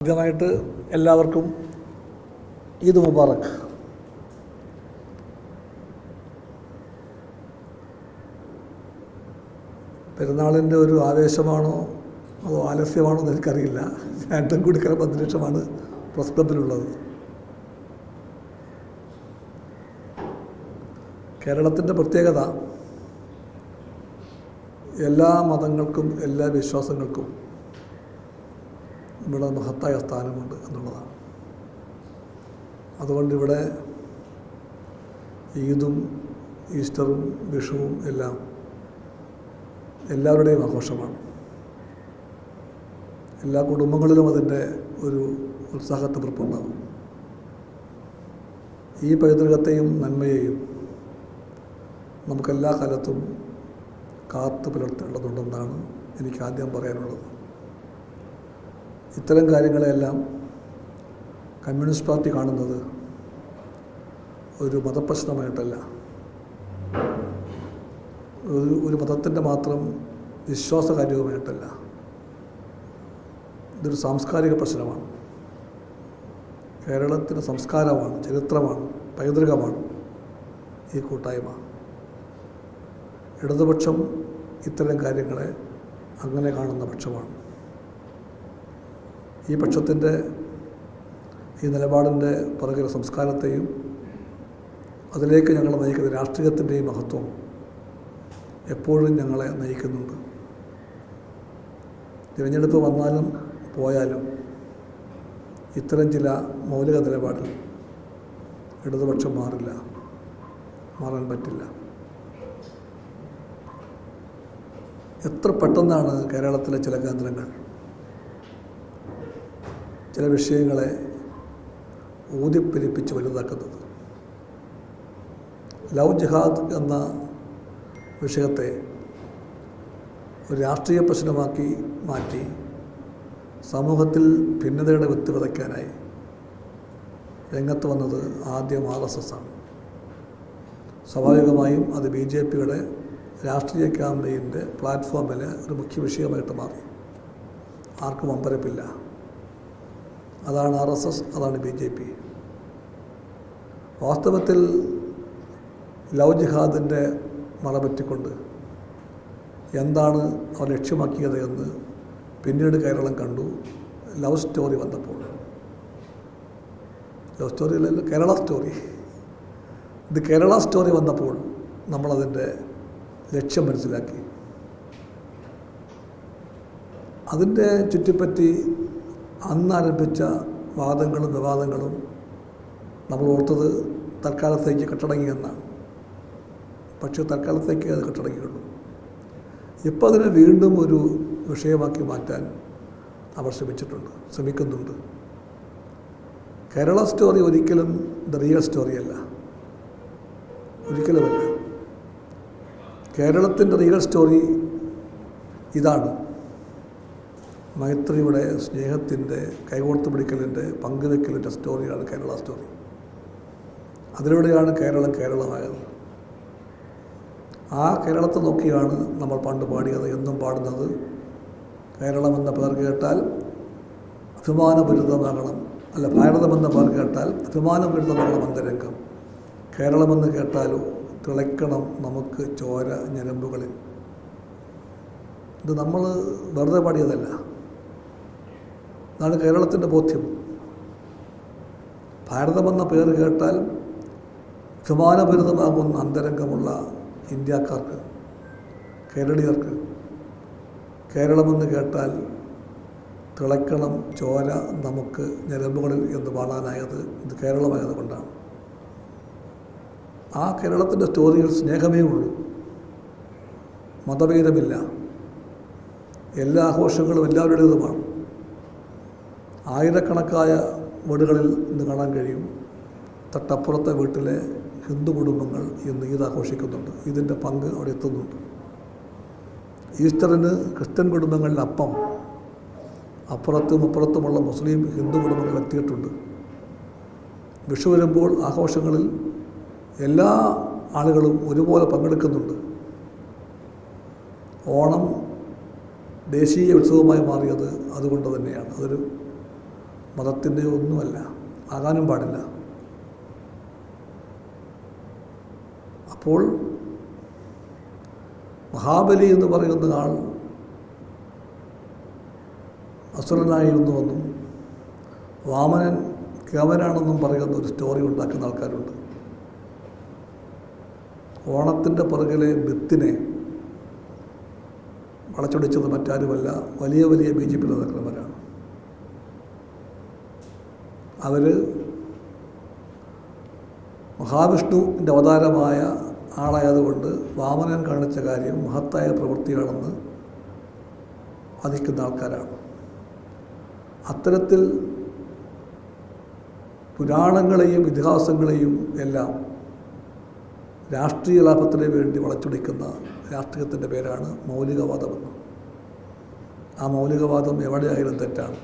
ആദ്യമായിട്ട് എല്ലാവർക്കും ഈദ് മുബാറക്. പെരുന്നാളിൻ്റെ ഒരു ആവേശമാണോ അതോ ആലസ്യമാണോ എന്ന് എനിക്കറിയില്ല. രണ്ടും കൂടി കലർന്ന അന്തരീക്ഷമാണ് പ്രസ് ക്ലബിലുള്ളത്. കേരളത്തിൻ്റെ പ്രത്യേകത എല്ലാ മതങ്ങൾക്കും എല്ലാ വിശ്വാസങ്ങൾക്കും ഇവിടെ മഹത്തായ സ്ഥാനമുണ്ട് എന്നുള്ളതാണ്. അതുകൊണ്ട് ഇവിടെ ഈദും ഈസ്റ്ററും വിഷുവും എല്ലാം എല്ലാവരുടെയും ആഘോഷമാണ്. എല്ലാ കുടുംബങ്ങളിലും അതിൻ്റെ ഒരു ഉത്സാഹത്തിവൃപ്പുണ്ടാകും. ഈ പൈതൃകത്തെയും നന്മയെയും നമുക്കെല്ലാ കാലത്തും കാത്തു പുലർത്തേണ്ടതുണ്ടെന്നാണ് എനിക്ക് ആദ്യം പറയാനുള്ളത്. ഇത്തരം കാര്യങ്ങളെല്ലാം കമ്മ്യൂണിസ്റ്റ് പാർട്ടി കാണുന്നത് ഒരു മതപ്രശ്നമായിട്ടല്ല, ഒരു മതത്തിൻ്റെ മാത്രം വിശ്വാസകാര്യവുമായിട്ടല്ല. ഇതൊരു സാംസ്കാരിക പ്രശ്നമാണ്. കേരളത്തിൻ്റെ സംസ്കാരമാണ്, ചരിത്രമാണ്, പൈതൃകമാണ് ഈ കൂട്ടായ്മ. ഇടതുപക്ഷം ഇത്തരം കാര്യങ്ങളെ അങ്ങനെ കാണുന്ന പക്ഷമാണ്. ഈ പക്ഷത്തിൻ്റെ ഈ നിലപാടിൻ്റെ പുറകിലെ സംസ്കാരത്തെയും അതിലേക്ക് ഞങ്ങളെ നയിക്കുന്ന രാഷ്ട്രീയത്തിൻ്റെയും മഹത്വം എപ്പോഴും ഞങ്ങളെ നയിക്കുന്നുണ്ട്. തിരഞ്ഞെടുപ്പ് വന്നാലും പോയാലും ഇത്തരം ചില മൗലിക നിലപാടിൽ ഇടതുപക്ഷം മാറില്ല, മാറാൻ പറ്റില്ല. എത്ര പെട്ടെന്നാണ് കേരളത്തിലെ ചില കേന്ദ്രങ്ങൾ ചില വിഷയങ്ങളെ ഊതിപ്പെരിപ്പിച്ച് വലുതാക്കുന്നത്. ലവ് ജിഹാദ് എന്ന വിഷയത്തെ ഒരു രാഷ്ട്രീയ പ്രശ്നമാക്കി മാറ്റി സമൂഹത്തിൽ ഭിന്നതയുടെ വിത്ത് വിതയ്ക്കാനായി രംഗത്ത് വന്നത് ആദ്യം RSS ആണ്. സ്വാഭാവികമായും അത് BJPയുടെ രാഷ്ട്രീയ ക്യാമ്പയിൻ്റെ പ്ലാറ്റ്ഫോമിൽ ഒരു മുഖ്യ വിഷയമായിട്ട് മാറി. ആർക്കും അമ്പരപ്പില്ല. അതാണ് RSS, അതാണ് BJP. വാസ്തവത്തിൽ ലവ് ജിഹാദിൻ്റെ മറപറ്റിക്കൊണ്ട് എന്താണ് അവർ ലക്ഷ്യമാക്കിയത് എന്ന് പിന്നീട് കേരളം കണ്ടു. ലവ് സ്റ്റോറി വന്നപ്പോൾ, ലവ് സ്റ്റോറി അല്ലല്ലോ, കേരള സ്റ്റോറി. ഇത് കേരള സ്റ്റോറി വന്നപ്പോൾ നമ്മളതിൻ്റെ ലക്ഷ്യം മനസ്സിലാക്കി. അതിൻ്റെ ചുറ്റിപ്പറ്റി അന്നാരംഭിച്ച വാദങ്ങളും വിവാദങ്ങളും നമ്മൾ ഓർത്തത് തൽക്കാലത്തേക്ക് കെട്ടടങ്ങിയെന്നാണ്. പക്ഷേ തൽക്കാലത്തേക്ക് അത് കെട്ടടങ്ങിയുള്ളൂ. ഇപ്പോൾ അതിനെ വീണ്ടും ഒരു വിഷയമാക്കി മാറ്റാൻ അവർ ശ്രമിക്കുന്നുണ്ട്. കേരള സ്റ്റോറി ഒരിക്കലും ദ റിയൽ സ്റ്റോറിയല്ല, ഒരിക്കലുമല്ല. കേരളത്തിൻ്റെ റിയൽ സ്റ്റോറി ഇതാണ്. മൈത്രിയുടെ, സ്നേഹത്തിൻ്റെ, കൈകോർത്ത് പിടിക്കലിൻ്റെ, പങ്കുവെക്കലിൻ്റെ സ്റ്റോറിയാണ് കേരള സ്റ്റോറി. അതിലൂടെയാണ് കേരളം കേരളമായത്. ആ കേരളത്തെ നോക്കിയാണ് നമ്മൾ പണ്ട് പാടിയത്, എന്നും പാടുന്നത്. കേരളമെന്ന പേർ കേട്ടാൽ അഭിമാനപൂരിതമാകണം, അല്ല, ഭാരതമെന്ന പേർ കേട്ടാൽ അഭിമാനപൂരിതമാകണം അന്തരംഗം. കേരളമെന്ന് കേട്ടാലോ തിളയ്ക്കണം നമുക്ക് ചോര ഞരമ്പുകളിൽ. ഇത് നമ്മൾ വെറുതെ പാടിയതല്ല, അതാണ് കേരളത്തിൻ്റെ ബോധ്യം. ഭാരതമെന്ന പേര് കേട്ടാൽ അഭിമാനപൂരിതമാകുന്ന അന്തരംഗമുള്ള ഇന്ത്യക്കാർക്ക്, കേരളീയർക്ക് കേരളമെന്ന് കേട്ടാൽ തിളയ്ക്കണം ചോര നമുക്ക് ഞരമ്പുകളിൽ എന്ന് പാടാനായത് ഇത് കേരളമായത് കൊണ്ടാണ്. ആ കേരളത്തിൻ്റെ സ്റ്റോറിയിൽ സ്നേഹമേ ഉള്ളൂ, മതഭേദമില്ല. എല്ലാ ആഘോഷങ്ങളും എല്ലാവരുടേതുമാണ്. ആയിരക്കണക്കായ വീടുകളിൽ ഇന്ന് കാണാൻ കഴിയും തൊട്ടപ്പുറത്തെ വീട്ടിലെ ഹിന്ദു കുടുംബങ്ങൾ ഇന്ന് ഈദ് ആഘോഷിക്കുന്നുണ്ട്. ഇതിൻ്റെ പങ്ക് അവിടെ എത്തുന്നുണ്ട്. ഈസ്റ്ററിന് ക്രിസ്ത്യൻ കുടുംബങ്ങളിൽ അപ്പം അപ്പുറത്തും അപ്പുറത്തുമുള്ള മുസ്ലിം ഹിന്ദു കുടുംബങ്ങൾ എത്തിയിട്ടുണ്ട്. വിഷു വരുമ്പോൾ ആഘോഷങ്ങളിൽ എല്ലാ ആളുകളും ഒരുപോലെ പങ്കെടുക്കുന്നുണ്ട്. ഓണം ദേശീയ ഉത്സവമായി മാറിയത് അതുകൊണ്ട് തന്നെയാണ്. അതൊരു മതത്തിൻ്റെയോ ഒന്നുമല്ല, ആകാനും പാടില്ല. അപ്പോൾ മഹാബലി എന്ന് പറയുന്ന ആൾ അസുരനായിരുന്നുവെന്നും വാമനൻ കേവനാണെന്നും പറയുന്ന ഒരു സ്റ്റോറി ഉണ്ടാക്കുന്ന ആൾക്കാരുണ്ട്. ഓണത്തിൻ്റെ പുറകിലെ ഭിത്തിനെ വളച്ചൊടിച്ചത് മറ്റാരുമല്ല, വലിയ വലിയ BJP നേതാക്കന്മാരാണ്. അവർ മഹാവിഷ്ണുവിൻ്റെ അവതാരമായ ആളായതുകൊണ്ട് വാമനൻ കാണിച്ച കാര്യം മഹത്തായ പ്രവൃത്തിയാണെന്ന് വാദിക്കുന്ന ആൾക്കാരാണ്. അത്തരത്തിൽ പുരാണങ്ങളെയും ഇതിഹാസങ്ങളെയും എല്ലാം രാഷ്ട്രീയ ലാഭത്തിന് വേണ്ടി വളച്ചൊടിക്കുന്ന രാഷ്ട്രീയത്തിൻ്റെ പേരാണ് മൗലികവാദമെന്ന്. ആ മൗലികവാദം എവിടെയായാലും തെറ്റാണ്.